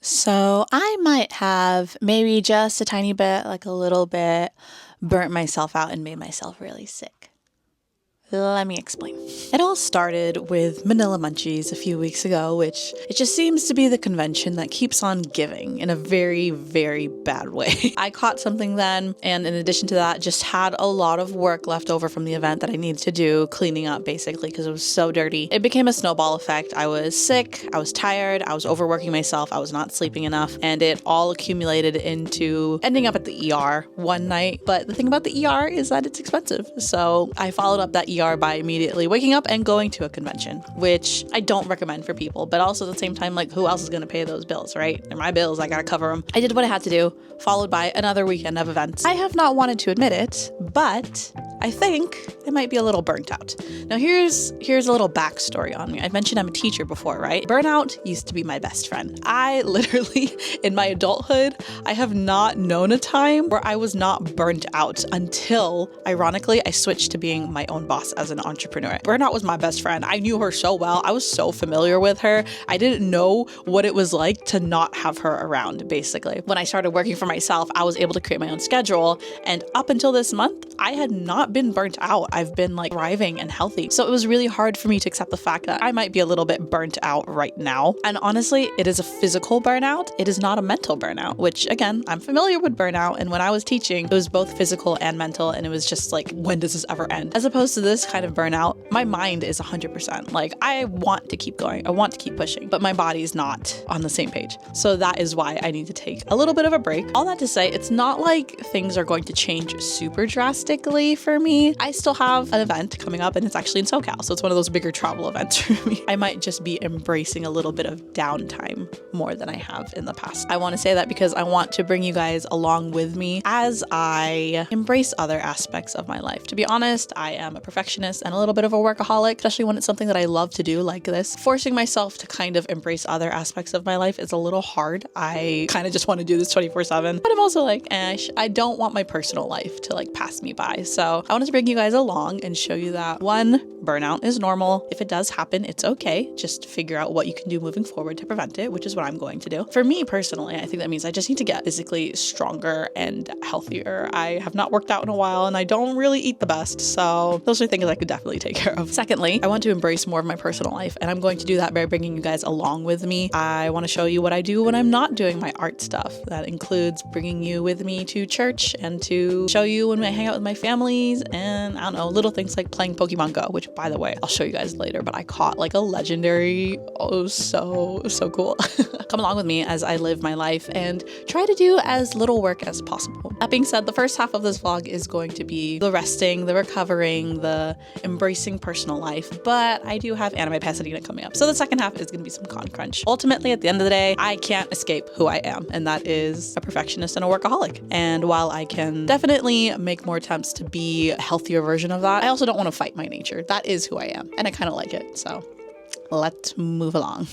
So I might have maybe just a tiny bit, like a little bit, burnt myself out and made myself really sick. Let me explain. It all started with Manila Munchies a few weeks ago, which it just seems to be the convention that keeps on giving in a very, very bad way. I caught something then, and in addition to that, just had a lot of work left over from the event that I needed to do, cleaning up basically because it was so dirty. It became a snowball effect. I was sick, I was tired, I was overworking myself, I was not sleeping enough, and it all accumulated into ending up at the ER one night. But the thing about the ER is that it's expensive. So I followed up that ER by immediately waking up and going to a convention, which I don't recommend for people, but also at the same time, like, who else is going to pay those bills, right? They're my bills, I gotta cover them. I did what I had to do, followed by another weekend of events. I have not wanted to admit it, but I think I might be a little burnt out. Now here's a little backstory on me. I mentioned I'm a teacher before, right? Burnout used to be my best friend. I literally, in my adulthood, I have not known a time where I was not burnt out until, ironically, I switched to being my own boss as an entrepreneur. Burnout was my best friend. I knew her so well. I was so familiar with her. I didn't know what it was like to not have her around, basically. When I started working for myself, I was able to create my own schedule. And up until this month, I had not been burnt out. I've been like thriving and healthy. So it was really hard for me to accept the fact that I might be a little bit burnt out right now. And honestly, it is a physical burnout. It is not a mental burnout, which again, I'm familiar with burnout. And when I was teaching, it was both physical and mental. And it was just like, when does this ever end? As opposed to this kind of burnout, my mind is 100%. Like, I want to keep going. I want to keep pushing, but my body is not on the same page. So that is why I need to take a little bit of a break. All that to say, it's not like things are going to change super drastically for me. I still have an event coming up and it's actually in SoCal. So it's one of those bigger travel events for me. I might just be embracing a little bit of downtime more than I have in the past. I want to say that because I want to bring you guys along with me as I embrace other aspects of my life. To be honest, I am a perfectionist and a little bit of a workaholic, especially when it's something that I love to do like this. Forcing myself to kind of embrace other aspects of my life is a little hard. I kind of just want to do this 24/7, but I'm also like, I don't want my personal life to like pass me by. So I wanted to bring you guys along and show you that one, burnout is normal. If it does happen, it's okay. Just figure out what you can do moving forward to prevent it, which is what I'm going to do. For me personally, I think that means I just need to get physically stronger and healthier. I have not worked out in a while and I don't really eat the best. So those are things I could definitely take care of. Secondly, I want to embrace more of my personal life, and I'm going to do that by bringing you guys along with me. I want to show you what I do when I'm not doing my art stuff. That includes bringing you with me to church and to show you when I hang out with my families, and I don't know, little things like playing Pokemon Go, which by the way, I'll show you guys later, but I caught like a legendary, so cool. Come along with me as I live my life and try to do as little work as possible. That being said, the first half of this vlog is going to be the resting, the recovering, the embracing personal life, but I do have Anime Pasadena coming up. So the second half is going to be some con crunch. Ultimately, at the end of the day, I can't escape who I am, and that is a perfectionist and a workaholic. And while I can definitely make more attempts to be a healthier version of that, I also don't want to fight my nature. That is who I am, and I kind of like it. So let's move along.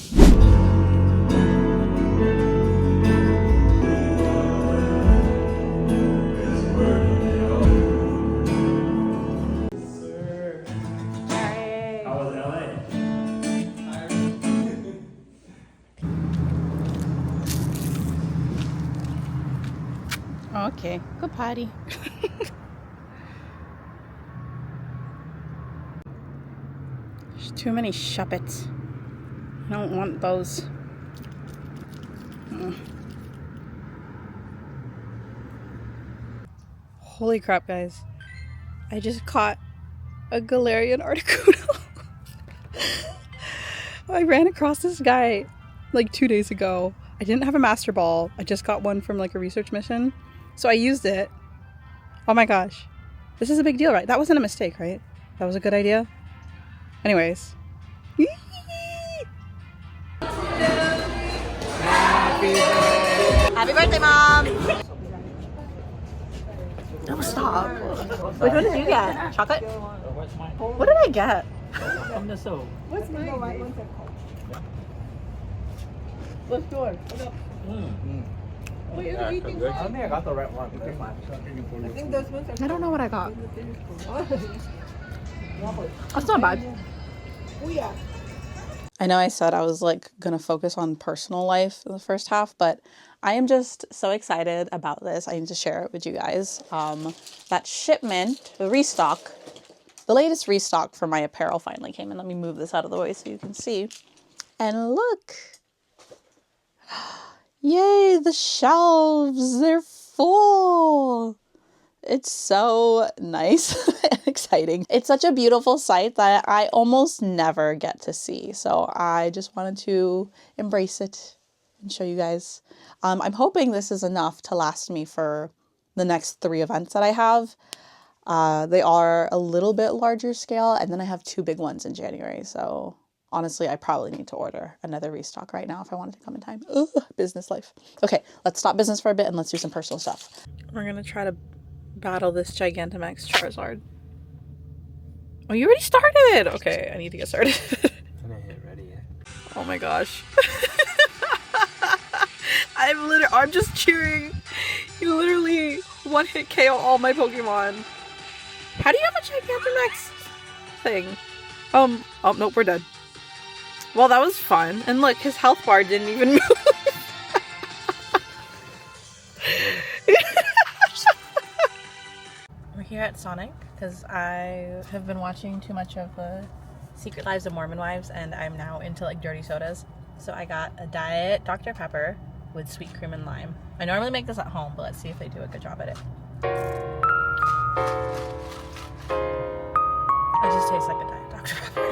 Okay, go potty. There's too many shuppets. I don't want those. Holy crap, guys. I just caught a Galarian Articuno. I ran across this guy like 2 days ago. I didn't have a Master Ball. I just got one from like a research mission. So I used it. Oh my gosh. This is a big deal, right? That wasn't a mistake, right? That was a good idea. Anyways. Happy birthday, Mom! Oh, stop. Which one did you get? Chocolate? What did I get? What's mine? Let's do it. Wait, I think I got the right one. I think those ones are. I don't know what I got. That's not bad. Oh yeah. I know I said I was like gonna focus on personal life in the first half, but I am just so excited about this. I need to share it with you guys. That shipment, the restock, the latest restock for my apparel finally came in. Let me move this out of the way so you can see. And look, yay, the shelves, they're full. It's so nice and exciting. It's such a beautiful sight that I almost never get to see. So I just wanted to embrace it and show you guys. I'm hoping this is enough to last me for the next 3 events that I have. They are a little bit larger scale, and then I have 2 big ones in January. So honestly, I probably need to order another restock right now if I wanted to come in time. Ugh, business life. Okay, let's stop business for a bit and let's do some personal stuff. We're gonna try to battle this Gigantamax Charizard. Oh, you already started! Okay, I need to get started. I'm not hit ready yet. Oh my gosh. I'm just cheering. You literally one-hit KO all my Pokemon. How do you have a Gigantamax thing? Oh, nope, we're dead. Well, that was fun. And look, his health bar didn't even move. We're here at Sonic because I have been watching too much of the Secret Lives of Mormon Wives, and I'm now into like dirty sodas. So I got a Diet Dr. Pepper with sweet cream and lime. I normally make this at home, but let's see if they do a good job at it. It just tastes like a Diet Dr. Pepper.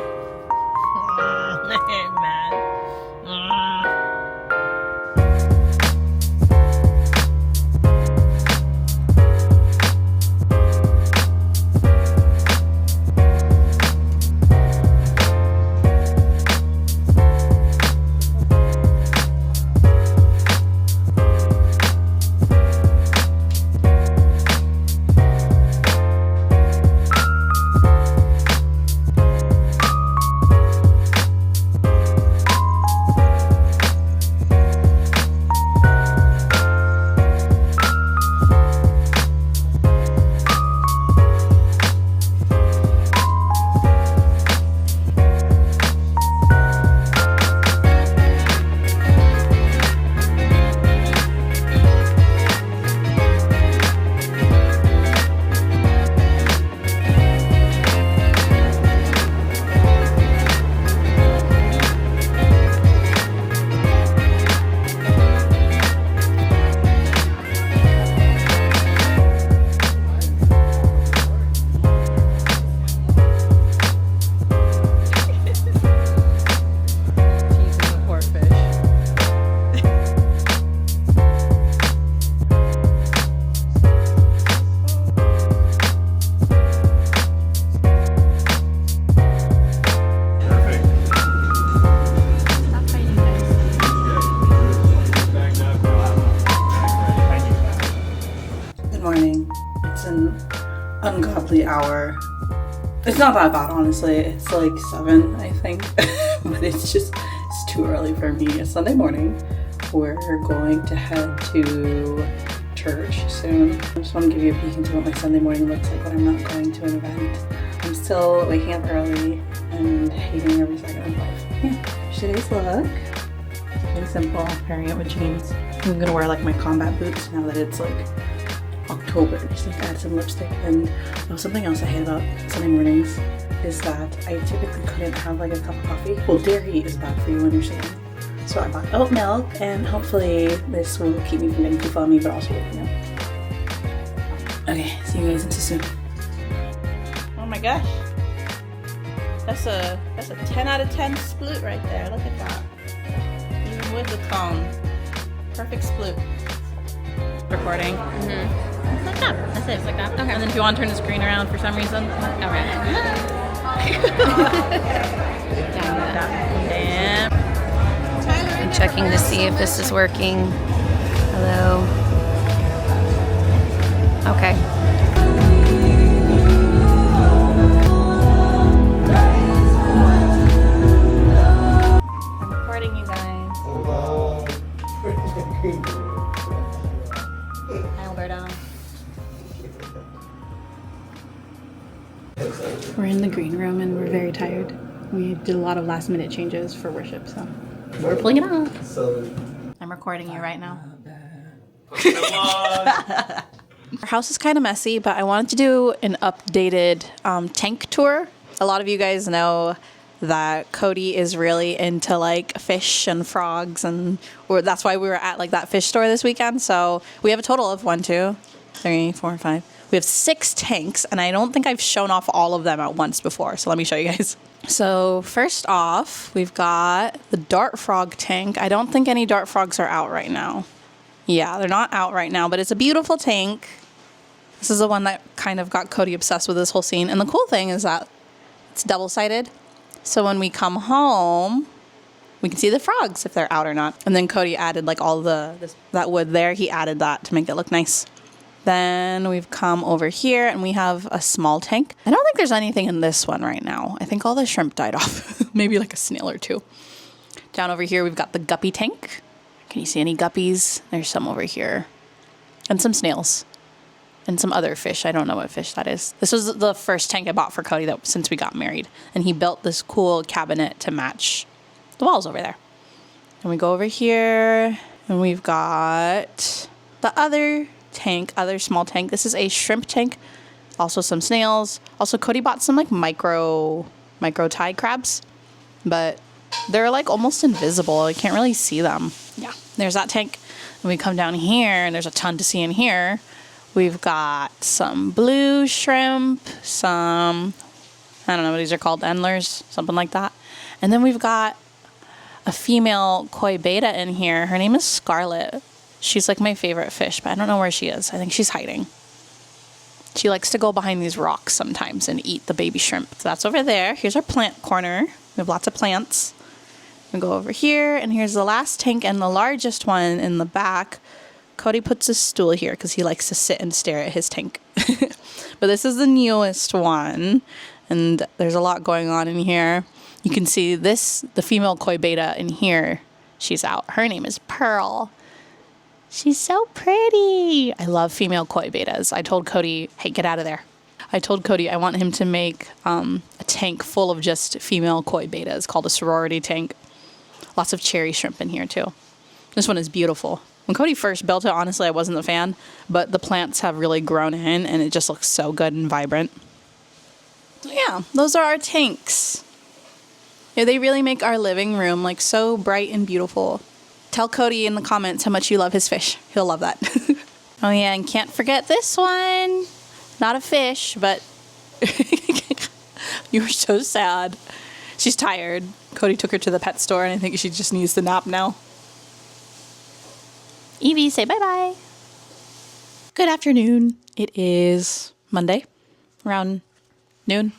Man. Hour. It's not that bad, honestly. It's like 7, I think. But it's too early for me. It's Sunday morning. We're going to head to church soon. I just want to give you a peek into what my Sunday morning looks like when I'm not going to an event. I'm still waking up early and hating every second of life. Yeah. Today's look. Really simple. Pairing it with jeans. I'm gonna wear like my combat boots now that it's like October, just like add some lipstick. And something else I hate about Sunday mornings is that I typically couldn't have like a cup of coffee. Well, dairy is bad for you when you're sleeping. So I bought oat milk, and hopefully this will keep me from getting too foamy, but also wake me up. Okay, see you guys into soon. Oh my gosh. That's a 10 out of 10 split right there. Look at that. Even with the cone. Perfect split. Recording. It's like that. That's it. It's like that. Okay. And then if you want to turn the screen around for some reason. Okay. Damn. I'm checking to see if this is working. Hello. Okay. I'm recording you guys. Hi, Alberto. We're in the green room and we're very tired. We did a lot of last minute changes for worship, so we're pulling it off. So I'm recording you right now. Our house is kind of messy, but I wanted to do an updated tank tour. A lot of you guys know that Cody is really into like fish and frogs, and that's why we were at like that fish store this weekend. So we have a total of 1, 2, 3, 4, 5. We have 6 tanks, and I don't think I've shown off all of them at once before. So let me show you guys. So first off, we've got the dart frog tank. I don't think any dart frogs are out right now. Yeah, they're not out right now, but it's a beautiful tank. This is the one that kind of got Cody obsessed with this whole scene. And the cool thing is that it's double-sided. So when we come home, we can see the frogs if they're out or not. And then Cody added like all that wood there. He added that to make it look nice. Then we've come over here and we have a small tank. I don't think there's anything in this one right now. I think all the shrimp died off. Maybe like a snail or two. Down over here, we've got the guppy tank. Can you see any guppies? There's some over here. And some snails. And some other fish. I don't know what fish that is. This was the first tank I bought for Cody since we got married. And he built this cool cabinet to match the walls over there. And we go over here and we've got the other small tank. This is a shrimp tank. Also some snails. Also Cody bought some like micro tide crabs. But they're like almost invisible. I can't really see them. Yeah, there's that tank. And we come down here and there's a ton to see in here. We've got some blue shrimp, I don't know what these are called, endlers, something like that. And then we've got a female koi beta in here. Her name is Scarlet. She's like my favorite fish, but I don't know where she is. I think she's hiding. She likes to go behind these rocks sometimes and eat the baby shrimp. So that's over there. Here's our plant corner. We have lots of plants. We go over here, and here's the last tank and the largest one in the back. Cody puts his stool here because he likes to sit and stare at his tank. But this is the newest one, and there's a lot going on in here. You can see the female koi beta in here. She's out. Her name is Pearl. She's so pretty. I love female koi betas. I told Cody, hey, get out of there. I told Cody I want him to make a tank full of just female koi betas called a sorority tank. Lots of cherry shrimp in here too. This one is beautiful. When Cody first built it, honestly, I wasn't a fan, but the plants have really grown in and it just looks so good and vibrant. So yeah, those are our tanks. Yeah, they really make our living room like so bright and beautiful. Tell Cody in the comments how much you love his fish. He'll love that. Oh yeah, and can't forget this one. Not a fish, but you were so sad. She's tired. Cody took her to the pet store and I think she just needs to nap now. Evie, say bye-bye. Good afternoon. It is Monday, around noon.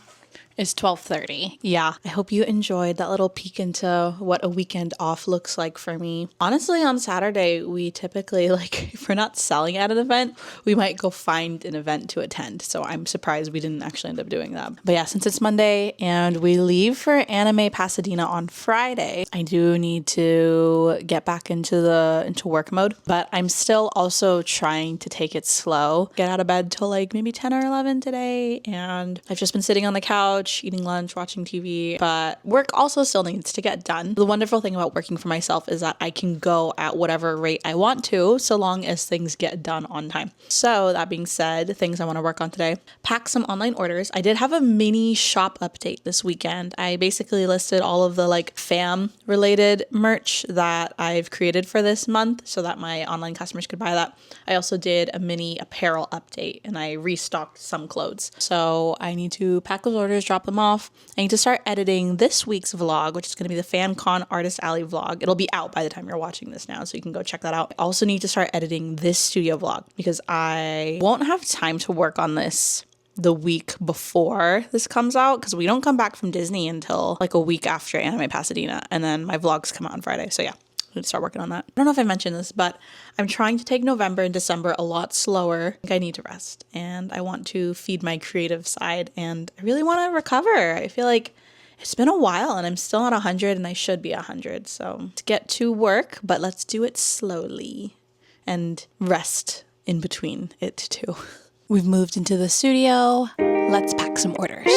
It's 12:30. Yeah, I hope you enjoyed that little peek into what a weekend off looks like for me. Honestly, on Saturday, we typically, if we're not selling at an event, we might go find an event to attend. So I'm surprised we didn't actually end up doing that. But yeah, since it's Monday and we leave for Anime Pasadena on Friday, I do need to get back into work mode. But I'm still also trying to take it slow. Get out of bed till maybe 10 or 11 today. And I've just been sitting on the couch, eating lunch, watching TV, but work also still needs to get done. The wonderful thing about working for myself is that I can go at whatever rate I want to, so long as things get done on time. So that being said, things I want to work on today, pack some online orders. I did have a mini shop update this weekend. I basically listed all of the fam related merch that I've created for this month so that my online customers could buy that. I also did a mini apparel update and I restocked some clothes. So I need to pack those orders, drop them off. I need to start editing this week's vlog, which is going to be the FanCon Artist Alley vlog. It'll be out by the time you're watching this now, so you can go check that out. I also need to start editing this studio vlog because I won't have time to work on this the week before this comes out because we don't come back from Disney until a week after Anime Pasadena, and then my vlogs come out on Friday. So yeah, I need to start working on that. I don't know if I mentioned this, but I'm trying to take November and December a lot slower. I think I need to rest and I want to feed my creative side and I really want to recover. I feel like it's been a while and I'm still at 100 and I should be 100. So let's get to work, but let's do it slowly and rest in between it too. We've moved into the studio. Let's pack some orders.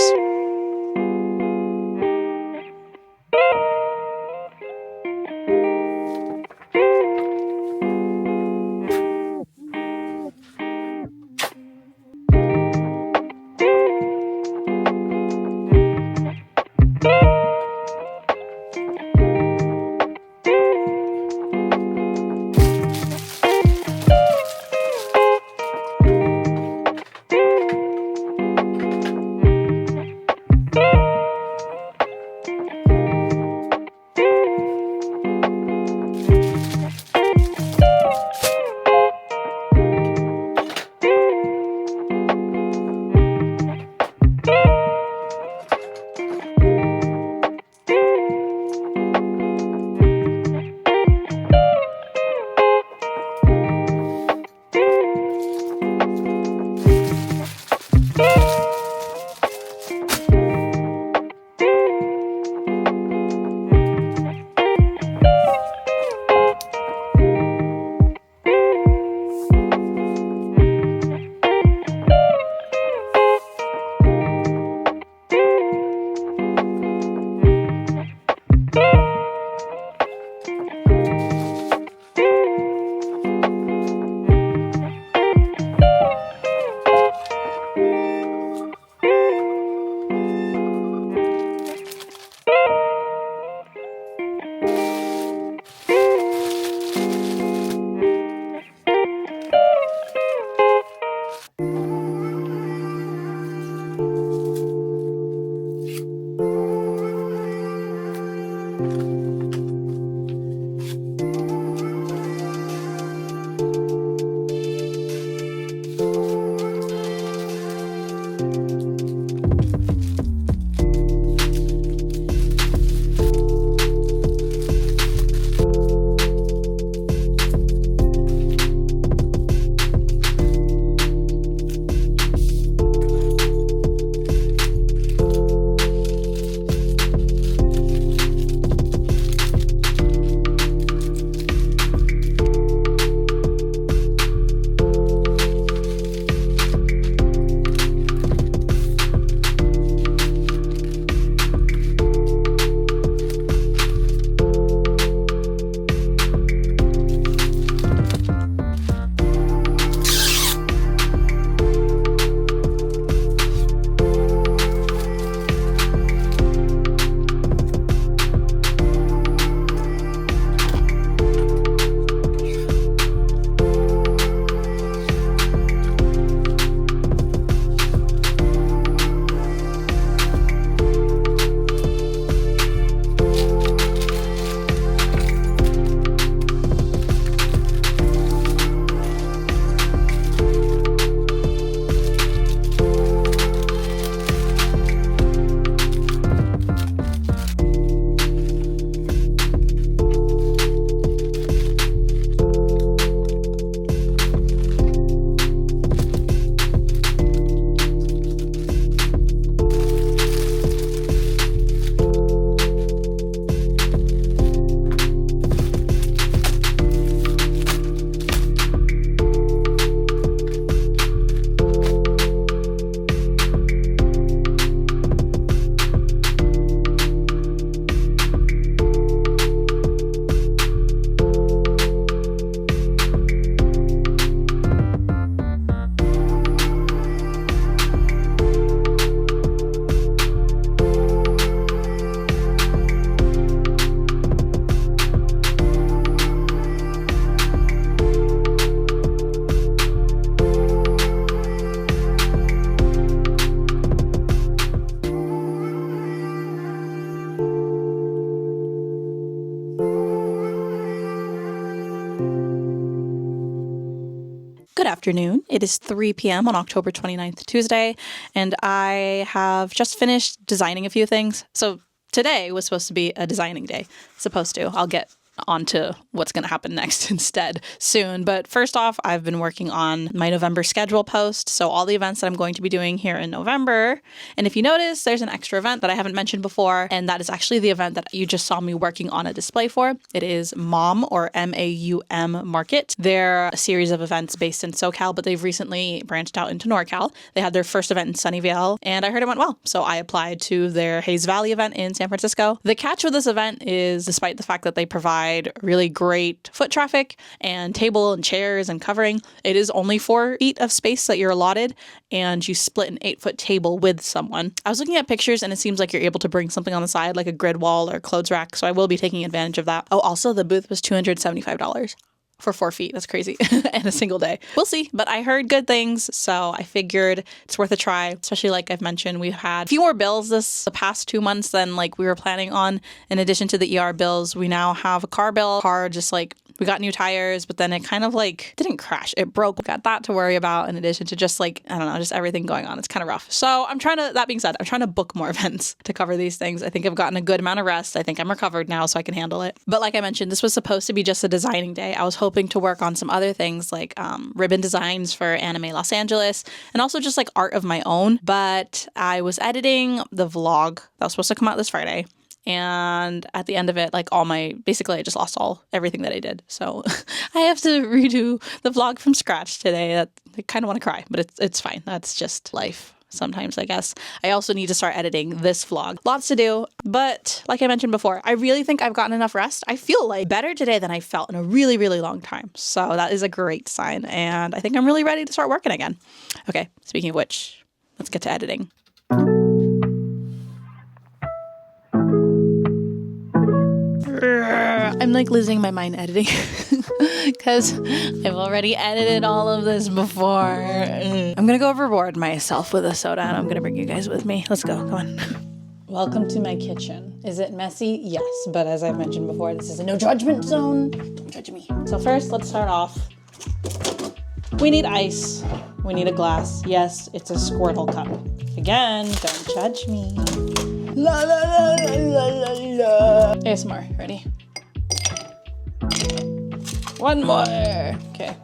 Good afternoon. It is 3 p.m. on October 29th, Tuesday, and I have just finished designing a few things. So today was supposed to be a designing day. Supposed to. I'll get onto what's going to happen next instead soon. But first off, I've been working on my November schedule post. So all the events that I'm going to be doing here in November. And if you notice, there's an extra event that I haven't mentioned before. And that is actually the event that you just saw me working on a display for. It is MAUM or MAUM Market. They're a series of events based in SoCal, but they've recently branched out into NorCal. They had their first event in Sunnyvale and I heard it went well. So I applied to their Hayes Valley event in San Francisco. The catch with this event is, despite the fact that they provide really great foot traffic and table and chairs and covering, it is only 4 feet of space that you're allotted and you split an 8-foot table with someone. I was looking at pictures and it seems like you're able to bring something on the side like a grid wall or clothes rack, so I will be taking advantage of that. Oh, also the booth was $275 for 4 feet. That's crazy. And a single day. We'll see. But I heard good things, so I figured it's worth a try. Especially like I've mentioned, we've had a few more bills the past 2 months than like we were planning on. In addition to the ER bills, we now have a car bill. Car just like, we got new tires, but then it kind of like didn't crash. It broke. We got that to worry about in addition to just like, I don't know, just everything going on. It's kind of rough. So that being said, I'm trying to book more events to cover these things. I think I've gotten a good amount of rest. I think I'm recovered now so I can handle it. But like I mentioned, this was supposed to be just a designing day. I was hoping to work on some other things like ribbon designs for Anime Los Angeles and also just like art of my own. But I was editing the vlog that was supposed to come out this Friday. And at the end of it, like basically I just lost everything that I did. So I have to redo the vlog from scratch today. I kind of want to cry, but it's fine. That's just life. Sometimes, I guess. I also need to start editing this vlog. Lots to do, but like I mentioned before, I really think I've gotten enough rest. I feel like better today than I felt in a really, really long time. So that is a great sign, and I think I'm really ready to start working again. Okay, speaking of which, let's get to editing. I'm like losing my mind editing because I've already edited all of this before. I'm gonna go reward myself with a soda and I'm gonna bring you guys with me. Let's go, come on. Welcome to my kitchen. Is it messy? Yes, but as I've mentioned before, this is a no judgment zone. Don't judge me. So first, let's start off. We need ice. We need a glass. Yes, it's a Squirtle cup. Again, don't judge me. La la la la la la. ASMR, ready? One more. Okay.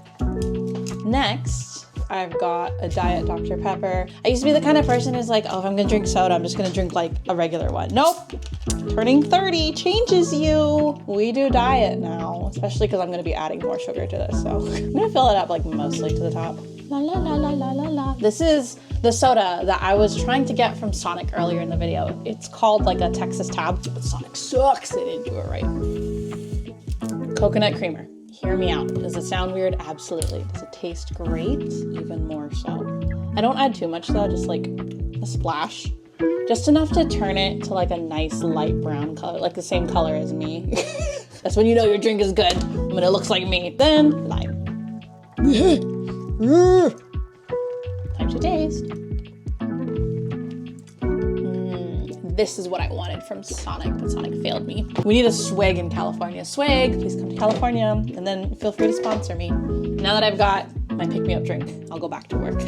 Next, I've got a Diet Dr. Pepper. I used to be the kind of person who's like, oh, if I'm gonna drink soda, I'm just gonna drink like a regular one. Nope. Turning 30 changes you. We do diet now, especially because I'm gonna be adding more sugar to this. So I'm gonna fill it up like mostly to the top. La la la la la la la. This is the soda that I was trying to get from Sonic earlier in the video. It's called like a Texas Tab, but Sonic sucks. They didn't do it right. Coconut creamer. Hear me out. Does it sound weird? Absolutely. Does it taste great? Even more so. I don't add too much though, just like a splash. Just enough to turn it to like a nice light brown color, like the same color as me. That's when you know your drink is good, when it looks like me. Then lime. Time to taste. This is what I wanted from Sonic, but Sonic failed me. We need a swag in California. Swag, please come to California, and then feel free to sponsor me. Now that I've got my pick-me-up drink, I'll go back to work.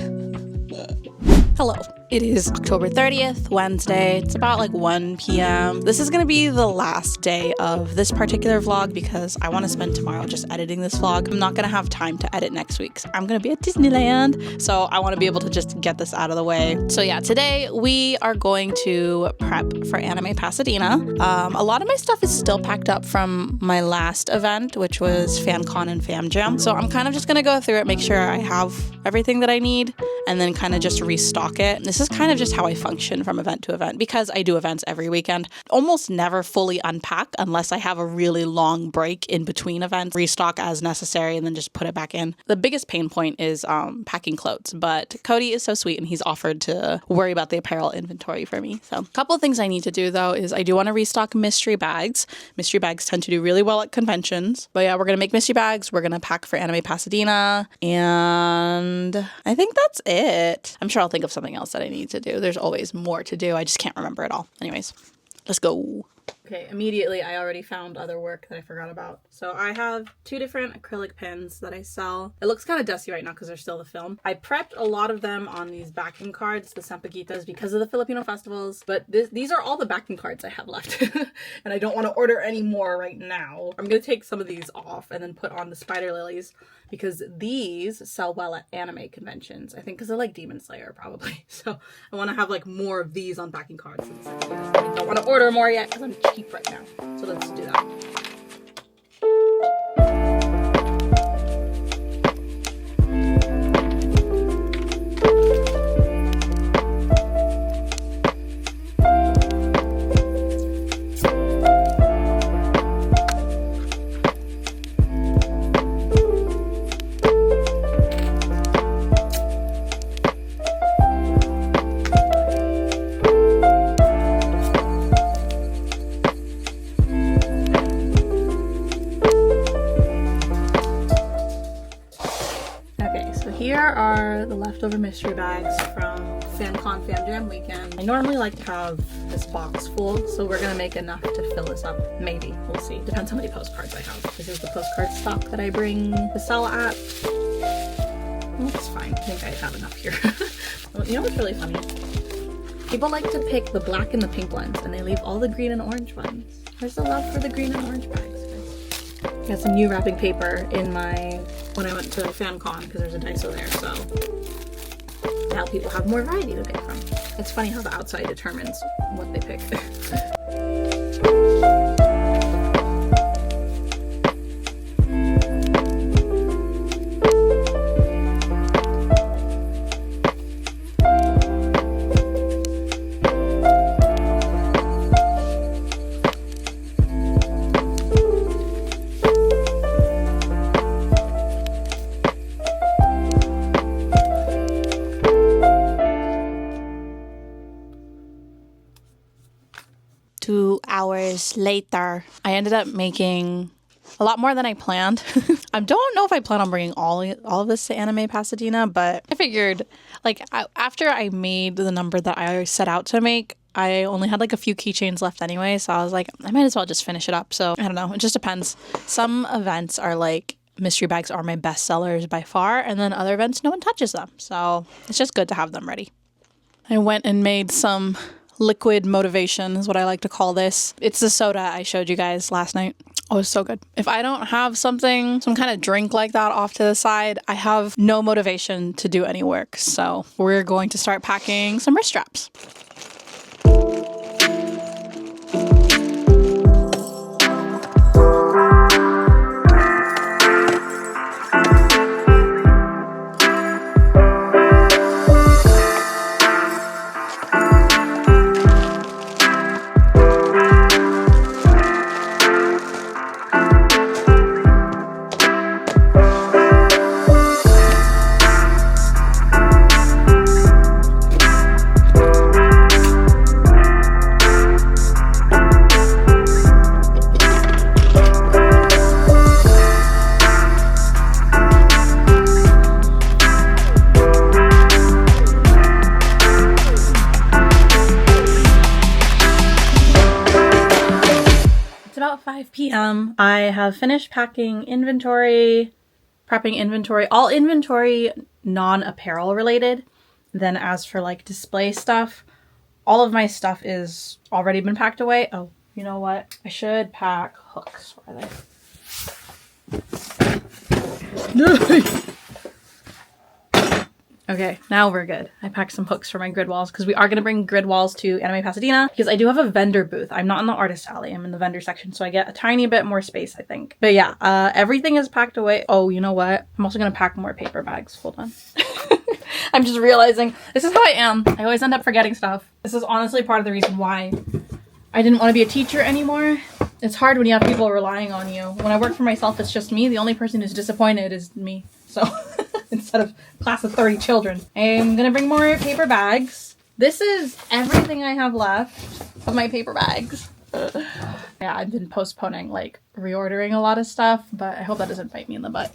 Hello. It is October 30th, Wednesday. It's about like 1 p.m. This is going to be the last day of this particular vlog because I want to spend tomorrow just editing this vlog. I'm not going to have time to edit next week. I'm going to be at Disneyland, so I want to be able to just get this out of the way. So yeah, today we are going to prep for Anime Pasadena. A lot of my stuff is still packed up from my last event, which was FanCon and FamJam. So I'm kind of just going to go through it, make sure I have everything that I need, and then kind of just restock it. This is kind of just how I function from event to event because I do events every weekend. Almost never fully unpack unless I have a really long break in between events, restock as necessary, and then just put it back in. The biggest pain point is packing clothes, but Cody is so sweet and he's offered to worry about the apparel inventory for me. So a couple of things I need to do though is I do want to restock mystery bags. Mystery bags tend to do really well at conventions, but yeah, we're going to make mystery bags. We're going to pack for Anime Pasadena, and I think that's it. I'm sure I'll think of something else that I need to do. There's always more to do. I just can't remember it all. Anyways, let's go. Okay, immediately I already found other work that I forgot about. So I have 2 different acrylic pins that I sell. It looks kind of dusty right now because they're still the film. I prepped a lot of them on these backing cards, the Sampaguitas, because of the Filipino festivals. But these are all the backing cards I have left. And I don't want to order any more right now. I'm going to take some of these off and then put on the spider lilies because these sell well at anime conventions. I think because they're like Demon Slayer probably. So I want to have like more of these on backing cards. I don't want to order more yet because I'm cheap right now. So let's do that. Here are the leftover mystery bags from FanCon Fan Jam weekend. I normally like to have this box full, so we're gonna make enough to fill this up. Maybe, we'll see. Depends how many postcards I have. This is the postcard stock that I bring to sell at. Well, that's fine. I think I have enough here. You know what's really funny? People like to pick the black and the pink ones, and they leave all the green and orange ones. Where's the love for the green and orange bags, guys? Got some new wrapping paper in my when I went to FanCon because there's a Daiso there, so now people have more variety to pick from. It's funny how the outside determines what they pick. Hours later, I ended up making a lot more than I planned. I don't know if I plan on bringing all of this to Anime Pasadena, but I figured, like, after I made the number that I set out to make, I only had like a few keychains left anyway, so I was like, I might as well just finish it up. So I don't know, it just depends. Some events are like, mystery bags are my best sellers by far, and then other events, no one touches them. So it's just good to have them ready. I went and made some liquid motivation is what I like to call this. It's the soda I showed you guys last night. Oh, it's so good. If I don't have some kind of drink like that off to the side, I have no motivation to do any work. So we're going to start packing some wrist straps. About 5 p.m. I have finished packing inventory, prepping inventory, all inventory non-apparel related. Then as for like display stuff, all of my stuff is already been packed away. Oh, you know what? I should pack hooks. Where are they? Okay, now we're good. I packed some hooks for my grid walls because we are going to bring grid walls to Anime Pasadena because I do have a vendor booth. I'm not in the artist alley. I'm in the vendor section, so I get a tiny bit more space, I think. But yeah, everything is packed away. Oh, you know what? I'm also going to pack more paper bags. Hold on. I'm just realizing this is how I am. I always end up forgetting stuff. This is honestly part of the reason why I didn't want to be a teacher anymore. It's hard when you have people relying on you. When I work for myself, it's just me. The only person who's disappointed is me. So instead of a class of 30 children. I'm gonna bring more paper bags. This is everything I have left of my paper bags. Yeah, I've been postponing like reordering a lot of stuff, but I hope that doesn't bite me in the butt.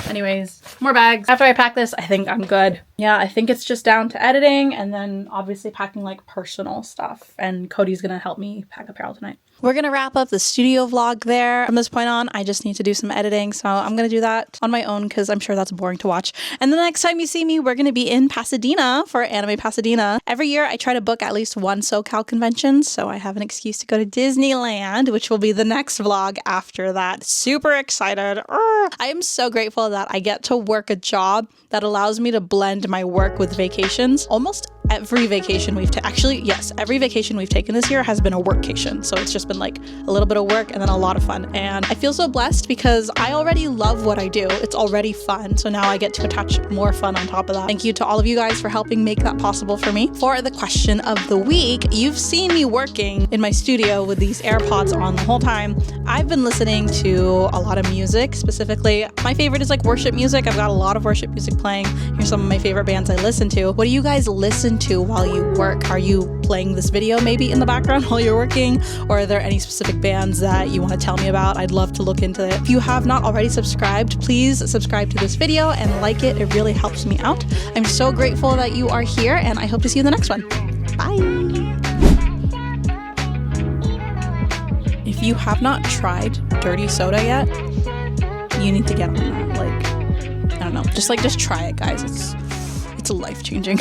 Anyways, more bags. After I pack this, I think I'm good. yeah, I think it's just down to editing and then obviously packing like personal stuff. And Cody's gonna help me pack apparel tonight. We're going to wrap up the studio vlog there. From this point on, I just need to do some editing. So I'm going to do that on my own because I'm sure that's boring to watch. And the next time you see me, we're going to be in Pasadena for Anime Pasadena. Every year, I try to book at least one SoCal convention. So I have an excuse to go to Disneyland, which will be the next vlog after that. Super excited. I am so grateful that I get to work a job that allows me to blend my work with vacations. Almost every vacation every vacation we've taken this year has been a workcation. So it's just been like a little bit of work and then a lot of fun. And I feel so blessed because I already love what I do. It's already fun. So now I get to attach more fun on top of that. Thank you to all of you guys for helping make that possible for me. For the question of the week, you've seen me working in my studio with these AirPods on the whole time. I've been listening to a lot of music. Specifically, my favorite is like worship music. I've got a lot of worship music playing. Here's some of my favorite bands I listen to. What do you guys listen to while you work? Are you playing this video maybe in the background while you're working? Or are there any specific bands that you want to tell me about? I'd love to look into it. If you have not already subscribed, please subscribe to this video and like it. It really helps me out. I'm so grateful that you are here and I hope to see you in the next one. Bye! If you have not tried dirty soda yet, you need to get on that. Like, I don't know, just try it, guys. It's life-changing.